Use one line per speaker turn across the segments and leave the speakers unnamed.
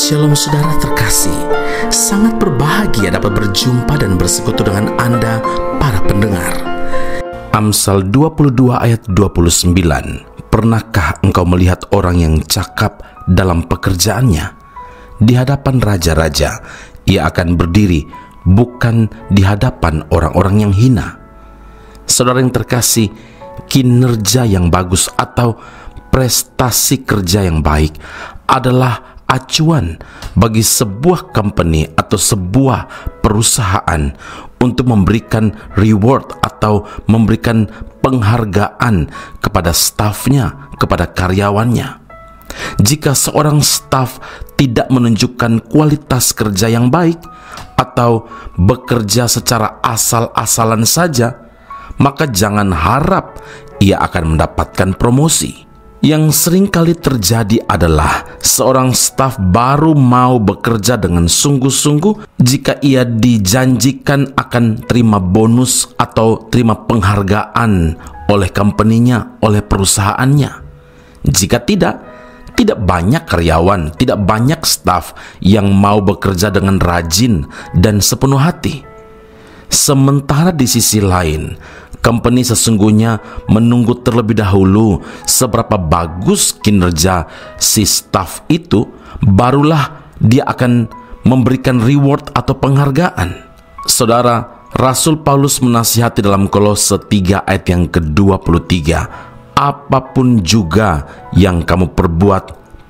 Shalom saudara terkasih, sangat berbahagia dapat berjumpa dan bersekutu dengan Anda para pendengar. Amsal 22 ayat 29. Pernahkah engkau melihat orang yang cakap dalam pekerjaannya? Di hadapan raja-raja ia akan berdiri, bukan di hadapan orang-orang yang hina. Saudara yang terkasih, kinerja yang bagus atau prestasi kerja yang baik adalah acuan bagi sebuah company atau sebuah perusahaan untuk memberikan reward atau memberikan penghargaan kepada stafnya, kepada karyawannya. Jika seorang staf tidak menunjukkan kualitas kerja yang baik atau bekerja secara asal-asalan saja, maka jangan harap ia akan mendapatkan promosi. Yang seringkali terjadi adalah seorang staf baru mau bekerja dengan sungguh-sungguh jika ia dijanjikan akan terima bonus atau terima penghargaan oleh company-nya, oleh perusahaannya. Jika tidak banyak karyawan, tidak banyak staf yang mau bekerja dengan rajin dan sepenuh hati. Sementara di sisi lain, company sesungguhnya menunggu terlebih dahulu seberapa bagus kinerja si staff itu, barulah dia akan memberikan reward atau penghargaan. Saudara, Rasul Paulus menasihati dalam Kolose 3 ayat yang ke-23, apapun juga yang kamu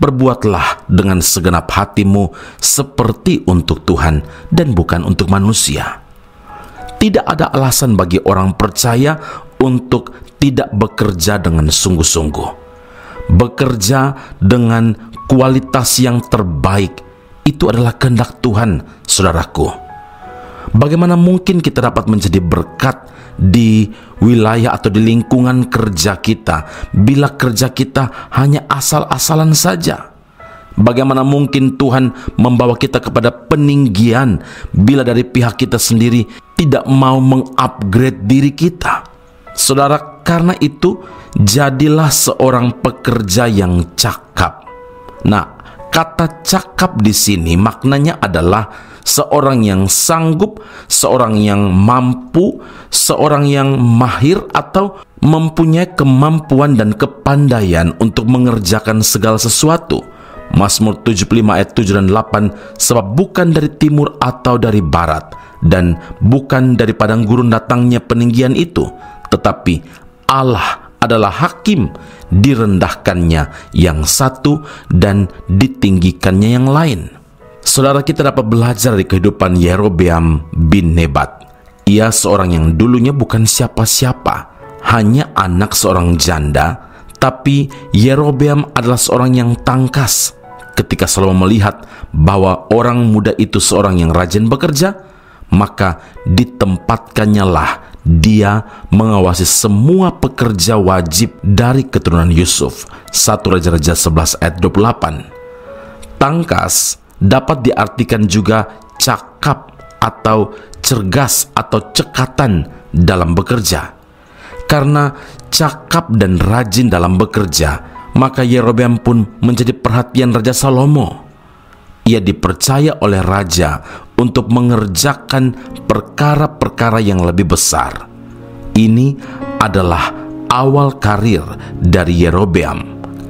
perbuatlah dengan segenap hatimu seperti untuk Tuhan dan bukan untuk manusia. Tidak ada alasan bagi orang percaya untuk tidak bekerja dengan sungguh-sungguh. Bekerja dengan kualitas yang terbaik, itu adalah kehendak Tuhan, saudaraku. Bagaimana mungkin kita dapat menjadi berkat di wilayah atau di lingkungan kerja kita bila kerja kita hanya asal-asalan saja? Bagaimana mungkin Tuhan membawa kita kepada peninggian bila dari pihak kita sendiri tidak mau mengupgrade diri kita? Saudara, karena itu jadilah seorang pekerja yang cakap. Nah, kata cakap di sini maknanya adalah seorang yang sanggup, seorang yang mampu, seorang yang mahir atau mempunyai kemampuan dan kepandaian untuk mengerjakan segala sesuatu. Mazmur 75 ayat 7 dan 8, sebab bukan dari timur atau dari barat dan bukan dari padang gurun datangnya peninggian itu, tetapi Allah adalah hakim, direndahkannya yang satu dan ditinggikannya yang lain. Saudara, kita dapat belajar dari kehidupan Yerobeam bin Nebat. Ia seorang yang dulunya bukan siapa-siapa, hanya anak seorang janda, tapi Yerobeam adalah seorang yang tangkas. Ketika Salomo melihat bahwa orang muda itu seorang yang rajin bekerja, maka ditempatkannya lah dia mengawasi semua pekerja wajib dari keturunan Yusuf. 1 Raja-Raja 11 ayat 28. Tangkas dapat diartikan juga cakap atau cergas atau cekatan dalam bekerja. Karena cakap dan rajin dalam bekerja, maka Yerobeam pun menjadi perhatian Raja Salomo. Ia dipercaya oleh raja untuk mengerjakan perkara-perkara yang lebih besar. Ini adalah awal karir dari Yerobeam.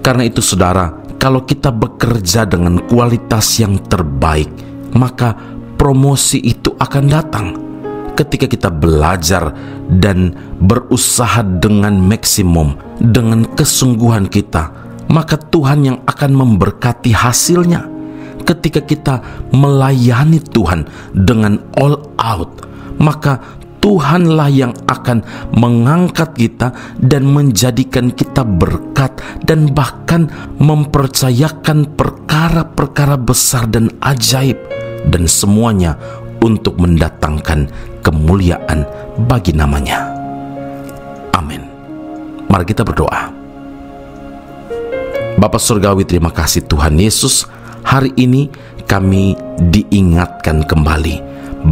Karena itu saudara, kalau kita bekerja dengan kualitas yang terbaik, maka promosi itu akan datang. Ketika kita belajar dan berusaha dengan maksimum, dengan kesungguhan kita, maka Tuhan yang akan memberkati hasilnya. Ketika kita melayani Tuhan dengan all out, maka Tuhanlah yang akan mengangkat kita dan menjadikan kita berkat dan bahkan mempercayakan perkara-perkara besar dan ajaib, dan semuanya untuk mendatangkan kemuliaan bagi namanya. Amin. Mari kita berdoa. Bapa Surgawi, terima kasih Tuhan Yesus. Hari ini kami diingatkan kembali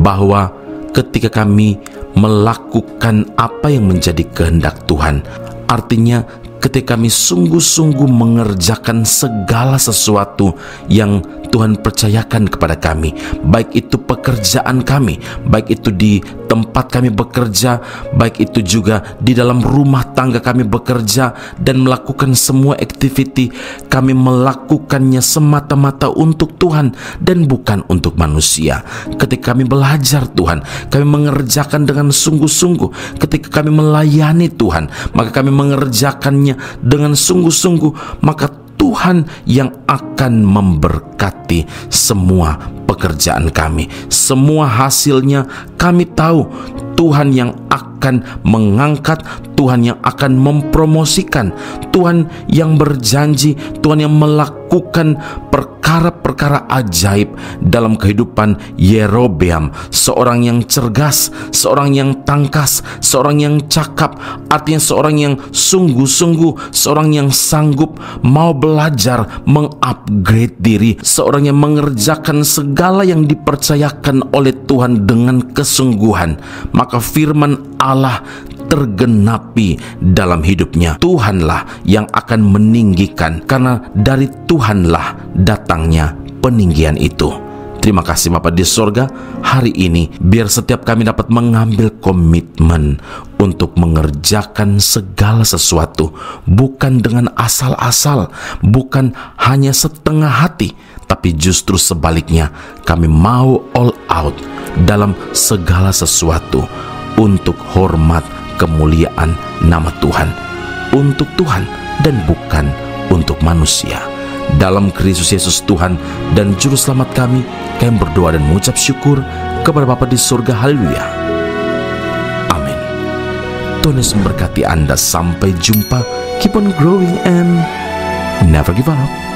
bahwa ketika kami melakukan apa yang menjadi kehendak Tuhan, artinya ketika kami sungguh-sungguh mengerjakan segala sesuatu yang Tuhan percayakan kepada kami, baik itu pekerjaan kami, baik itu di tempat kami bekerja, baik itu juga di dalam rumah tangga kami bekerja dan melakukan semua aktiviti, kami melakukannya semata-mata untuk Tuhan dan bukan untuk manusia. Ketika kami belajar Tuhan, kami mengerjakan dengan sungguh-sungguh. Ketika kami melayani Tuhan, maka kami mengerjakannya dengan sungguh-sungguh, maka Tuhan yang akan memberkati semua pekerjaan kami. Semua hasilnya kami tahu Tuhan yang akan mengangkat, Tuhan yang akan mempromosikan, Tuhan yang berjanji, Tuhan yang melakukan perkara-perkara ajaib dalam kehidupan Yerobeam, seorang yang cergas, seorang yang tangkas, seorang yang cakap, artinya seorang yang sungguh-sungguh, seorang yang sanggup mau belajar, mengupgrade diri, seorang yang mengerjakan segala yang dipercayakan oleh Tuhan dengan kesungguhan. Maka firman Allah tergenapi dalam hidupnya. Tuhanlah yang akan meninggikan, karena dari Tuhanlah datangnya peninggian itu. Terima kasih Bapa di sorga, hari ini biar setiap kami dapat mengambil komitmen untuk mengerjakan segala sesuatu, bukan dengan asal-asal, bukan hanya setengah hati, tapi justru sebaliknya, kami mau all out dalam segala sesuatu untuk hormat kemuliaan nama Tuhan, untuk Tuhan dan bukan untuk manusia. Dalam Kristus Yesus Tuhan dan Juru Selamat kami berdoa dan mengucap syukur kepada Bapa di surga. Haleluya. Amin. Tuhan Yesus memberkati Anda. Sampai jumpa. Keep on growing and never give up.